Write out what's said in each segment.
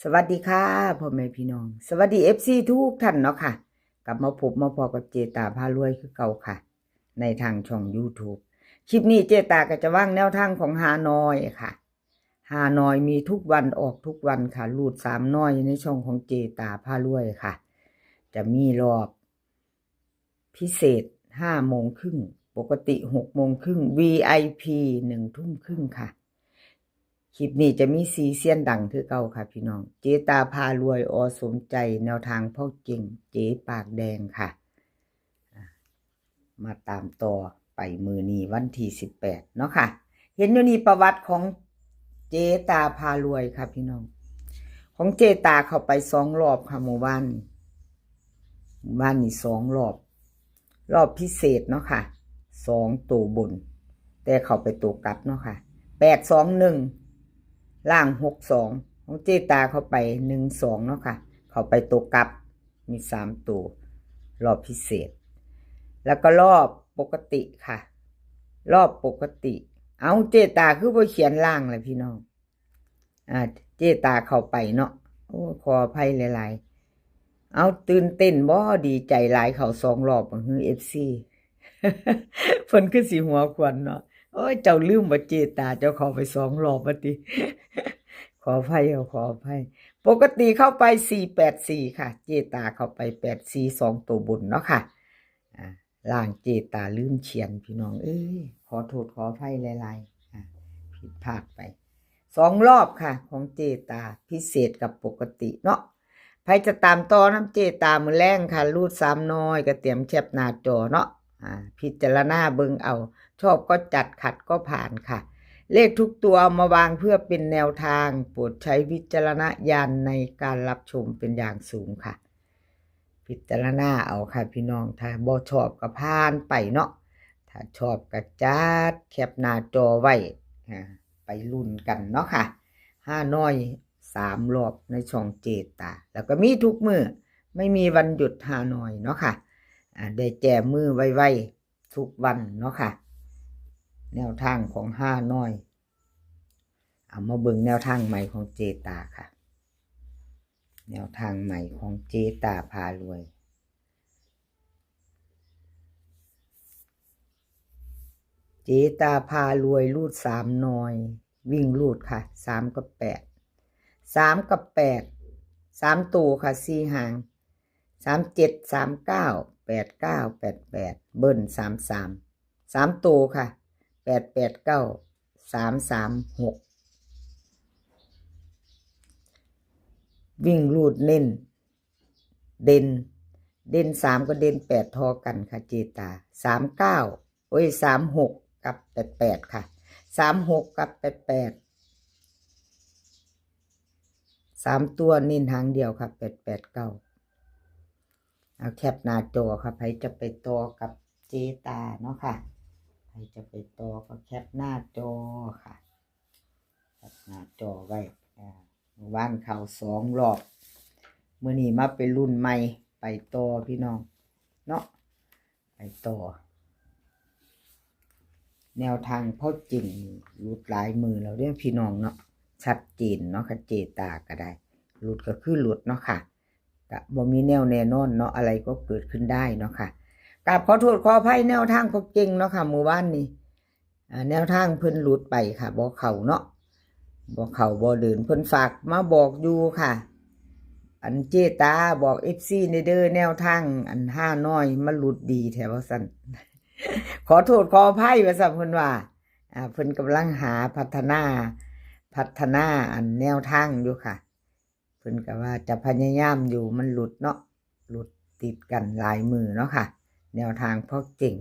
สวัสดีค่ะพ่อแม่พี่น้องสวัสดีFCทุกท่านเนาะค่ะกลับมาพบมาพอกับเจตาพารวยคือเก่าค่ะในทางช่อง YouTube คลิปนี้เจตาก็จะว่างแนวทางของฮานอยค่ะฮานอยมีทุกวันออกทุกวันค่ะรูด3น้อยในช่องของเจตาพารวยค่ะจะมีรอบพิเศษ5:30ปกติ6:30 VIP 1:30ค่ะคลิปนี้จะมีซีเซียนดังคือเก่าค่ะพี่น้องเจตาพารวยอสมใจแนวทางพ่อเก่งเจ๊ปากแดงค่ะมาตามต่อไปมือนี้วันที่18เนาะค่ะเห็นอยู่นี่ประวัติของเจตาพารวยค่ะพี่น้องของเจตาเข้าไป2 รอบค่ะหมู่บ้านนี่2 รอบพิเศษเนาะค่ะ2ตัวบนแต่เข้าไปตัวกลับเนาะค่ะ821ล่าง62ของเจตาเข้าไป12เนาะค่ะเข้าไปตัวกลับมี3ตัวรอบพิเศษแล้วก็รอบปกติค่ะรอบปกติเอาเจตาคือบ่เขียนล่างเลยพี่น้องเจตาเข้าไปเนาะโอ้ขออภัยหลายๆเอาตื่นเต้นบ่ดีใจหลายเขา2 รอบฮือ FC เพิ่นคือสิหัวควนเนาะโอ้ยเจ้าลืมว่าเจตาเจ้าเข้าไป2 รอบว่าติขออภัยขออภัยปกติเข้าไป484ค่ะเจตาเข้าไป84 2ตัวบนเนาะค่ะล่างเจตาลืมเขียนพี่น้องเอ้ยขอโทษขออภัยหลายๆผิดพลาดไป2 รอบค่ะของเจตาพิเศษกับปกติเนาะใครจะตามต่อน้ำเจตามื้อแรงค่ะรูด3น้อยก็เตรียมแคปหน้าจอเนาะพิจารณาเบิ่งเอาชอบก็จัดขัดก็ผ่านค่ะเลขทุกตัวเอามาวางเพื่อเป็นแนวทางโปรดใช้วิจารณญาณในการรับชมเป็นอย่างสูงค่ะพิจารณาเอาค่ะพี่น้องถ้าบ่ชอบก็ผ่านไปเนาะถ้าชอบก็จัดแคปหน้าจอไว้ไปลุ้นกันเนาะค่ะ5น้อย3 รอบในช่องเจตาแล้วก็มีทุกมื้อไม่มีวันหยุด5น้อยเนาะค่ะได้แจมือไวๆทุกวันเนาะค่ะแนวทางของ5น้อยเอามาเบิ่งแนวทางใหม่ของเจตาค่ะแนวทางใหม่ของเจตาพารวยเจตาพารวยรูด3น้อยวิ่งรูดค่ะ3กับ8 3กับ8 3ตัวค่ะ4หาง37 39 89 88เบิ้ล33 3ตัวค่ะ889 336วิ่งรูดเน้นเด่น3ก็เด่น8ทอกันค่ะเจตา3936กับ88ค่ะ36กับ88 3ตัวเน้นหางเดียวค่ะ889เอาแคปหน้าจอค่ะใครจะไปต่อกับเจตาเนาะค่ะใครจะไปต่อก็แคปหน้าจอค่ะแคปหน้าจอไว้ว่านเขา2 รอบมื้อนี้มาเป็นรุ่นใหม่ไปต่อพี่น้องเนาะไปต่อแนวทางพ่อจริงหลุดหลายมือแล้วเด้อพี่น้องเนาะชัดเจนเนาะค่ะเจตาก็ได้หลุดก็คือหลุดเนาะค่ะก็บ่มีแนวแน่นอนเนาะอะไรก็เกิดขึ้นได้เนาะค่ะกราบขอโทษขออภัยแนวทางพ่อจริงเนาะค่ะหมู่บ้านนี้แนวทางเพิ่นหลุดไปค่ะบ่เข้าเนาะบ่เข้าบ่เดินเพิ่นฝากมาบอกอยู่ค่ะอันเจตาบอก FC ในเด้อแนวทางอัน5น้อยมันหลุดดีแถวว่าซั่น ขอโทษขออภัยว่าซั่นเพิ่นว่าเพิ่นกำลังหาพัฒนาอันแนวทางอยู่ค่ะเพิ่นก็ว่าจะพยายามอยู่มันหลุดเนาะหลุดติดกันหลายมือเนาะค่ะแนวทางพอเก่ง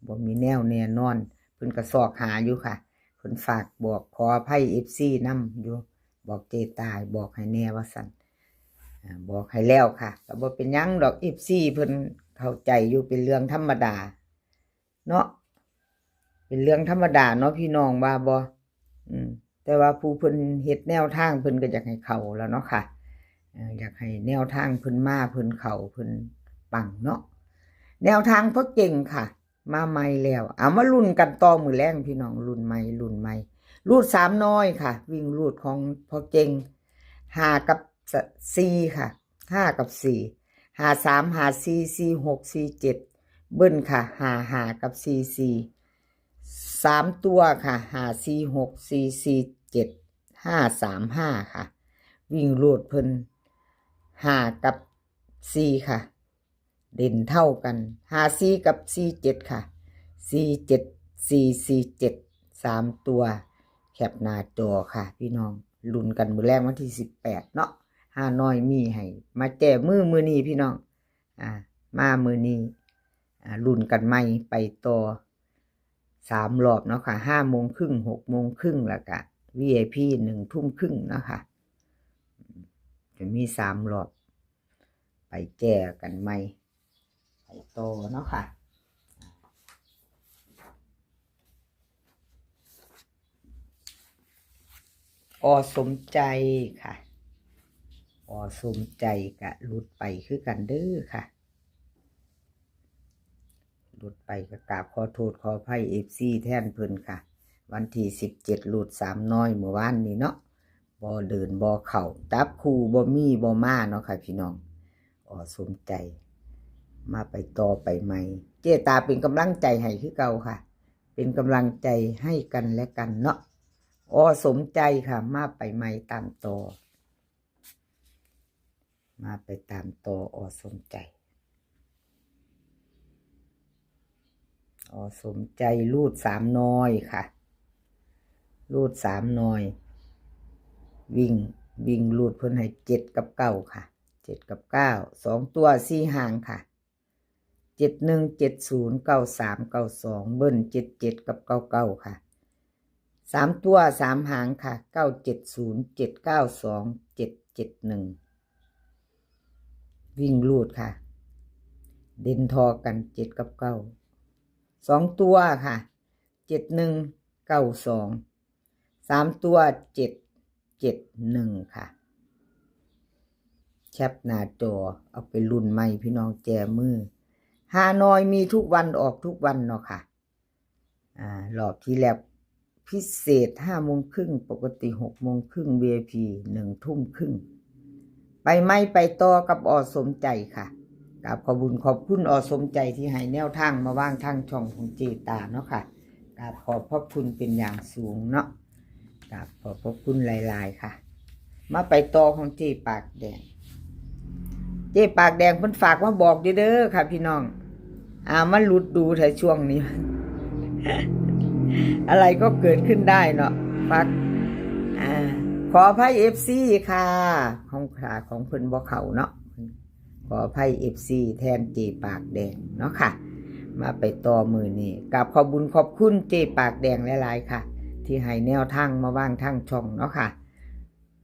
บ่มีแนวแน่นอนเพิ่นก็ซอกหาอยู่ค่ะเพิ่นฝากบอกขออภัย FC นำอยู่บอกเจตาบอกให้แน่ว่าซั่นบอกให้แล้วค่ะก็บ่เป็นหยังดอก FC เพิ่นเข้าใจอยู่เป็นเรื่องธรรมดาเนาะเป็นเรื่องธรรมดาเนาะพี่น้องว่าบ่แต่ว่าผู้เพิ่นเฮ็ดแนวทางเพิ่นก็อยากให้เข้าแล้วเนาะค่ะอยากให้แนวทางเพิ่นมาเพิ่นเข้าเพิ่นปังเนาะแนวทางพ่อเก่งค่ะมาใหม่แล้วเอามาลุ้นกันต่อมื้อแรงพี่น้องรุ่นใหม่รูด3น้อยค่ะวิ่งรูดของพ่อเก่ง ห้ากับสี่ค่ะห้ากับสี่ห้าสามห้าสี่สี่หกสี่เจ็ดเบิ้ลค่ะห้ากับสี่สี่สามตัวค่ะห้าสี่หกสี่สี่เจ็ดห้าสามห้าค่ะวิ่งโลดเพิ่นห้ากับสี่ค่ะเด่นเท่ากันห้าสี่กับสี่เจ็ดค่ะสี่เจ็ดสี่เจ็ดสามตัวแคปหน้าจอค่ะพี่น้องลุ้นกันมื้อแรกวันที่18เนาะหาน้อยมีให้มาแก้มือนี้พี่น้องมามือนี้ลุ้นกันใหม่ไปต่อ3 รอบเนาะค่ะ5 โมงครึ่ง6 โมงครึ่งแล้วก็ VIP 1 ทุ่มครึ่งเนาะค่ะจะมี3 รอบไปแก้กันใหม่ไปต่อเนาะค่ะสมใจค่ะสมใจกะหลุดไปคือกันเด้อค่ะหลุดไปก็กราบขอโทษขออภัย FC แทนเพิ่นค่ะวันที่17หลุด3น้อยเมื่อวานนี้เนาะบ่เดินบ่เข้าจับคู่บ่มีบ่มาเนาะค่ะพี่น้องสมใจมาไปต่อไปใหม่เจตาเป็นกำลังใจให้คือเก่าค่ะเป็นกำลังใจให้กันและกันเนาะสมใจค่ะมาไปใหม่ตามต่อมาไปตามต่อสมใจสมใจรูด3น้อยค่ะรูด3น้อยวิ่งรูดเพิ่นให้7กับ9ค่ะ7กับ9 2ตัว4หางค่ะ71 70 93 92เบิ้ล77กับ99ค่ะ3ตัว3หางค่ะ970 792 771วิ่งรูดค่ะเด่นทอกัน7กับ9 2ตัวค่ะ71 92 3ตัว771ค่ะแคปหน้าจอเอาไปลุ้นใหม่พี่น้องแจมือฮานอยมีทุกวันออกทุกวันเนาะค่ะรอบที่แล้วพิเศษ5 โมงครึ่งปกติ6 โมงครึ่ง VIP 1 ทุ่มครึ่งไปไม่ไปต่อกับสมใจค่ะกราบขอบคุณสมใจที่ให้แนวทางมาว่างทางช่องของเจตาเนาะค่ะกราบขอบพระคุณเป็นอย่างสูงเนาะกราบขอบพระคุณหลายๆค่ะมาไปต่อของเจปากแดงเพิ่นฝากมาบอกเด้อค่ะพี่น้องมันหลุดดูแต่ช่วงนี้ อะไรก็เกิดขึ้นได้เนาะฝากขออภัย FC ค่ะของเพิ่นบ่เข้าเนาะขออภัย FC แทนเจปากแดงเนาะค่ะมาไปต่อมือนี้กับขอบคุณเจปากแดงหลายๆค่ะที่ให้แนวทางมาว่างทางช่องเนาะค่ะ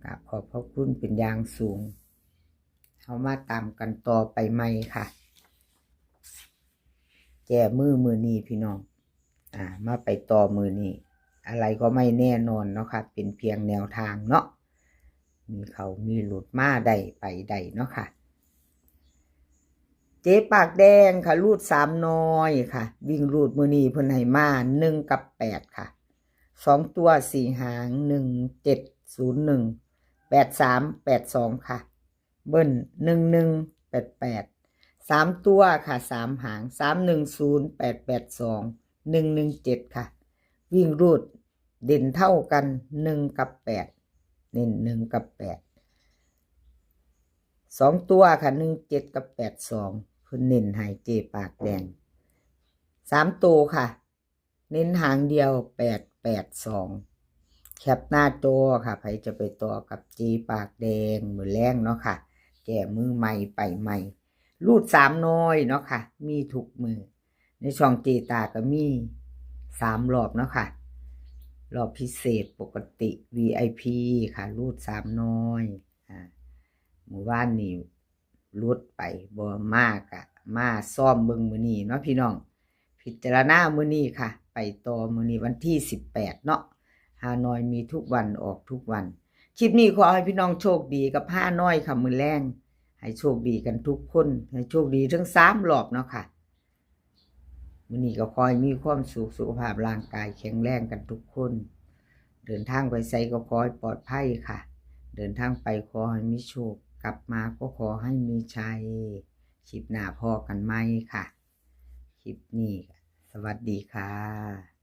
กับขอบคุณเป็นอย่างสูงเอามาตามกันต่อไปใหม่ค่ะแก้มือนี้พี่น้องมาไปต่อมือนี้อะไรก็ไม่แน่นอนเนาะค่ะเป็นเพียงแนวทางเนาะมีเขามีหลุดมาได้ไปได้เนาะค่ะเจ๊ปากแดงค่ะรูด3น้อยค่ะวิ่งรูดมือนี้เพิ่นให้มา1กับ8ค่ะ2ตัว4หาง1701 83 82ค่ะเบิ้ล1188 3ตัวค่ะ3หาง310 882 117ค่ะวิ่งรูดเด่นเท่ากัน1กับ8เน้น1กับ8 2ตัวค่ะ17กับ82เพิ่นเน้นให้เจปากแดง3ตัวค่ะเน้นหางเดียว882แคปหน้าจอค่ะใครจะไปต่อกับเจปากแดงมือแรงเนาะค่ะแก้มือใหม่ไปใหม่รูด3น้อยเนาะค่ะมีทุกมือในช่องเจตาก็มี3 รอบเนาะค่ะรอบพิเศษปกติ VIP ค่ะรูด3น้อยเมื่อวานนี้รุดไปบ่มากอะมาซ่อมเบิ่งมื้อนี้เนาะพี่น้องพิจารณามื้อนี้ค่ะไปต่อมื้อนี้วันที่18เนาะฮานอยมีทุกวันออกทุกวันคลิปนี้ขอให้พี่น้องโชคดีกับฮานอยค่ะมื้อแรงให้โชคดีกันทุกคนให้โชคดีทั้ง3 รอบเนาะค่ะมื้อนี้ก็ขอให้มีความสุขภาพร่างกายแข็งแรงกันทุกคนเดินทางไปไสก็ขอให้ปลอดภัยค่ะ เดินทางไปขอให้มีโชคกลับมาก็ขอให้มีชัยคลิปหน้าพอกันไหมค่ะคลิปนี้สวัสดีค่ะ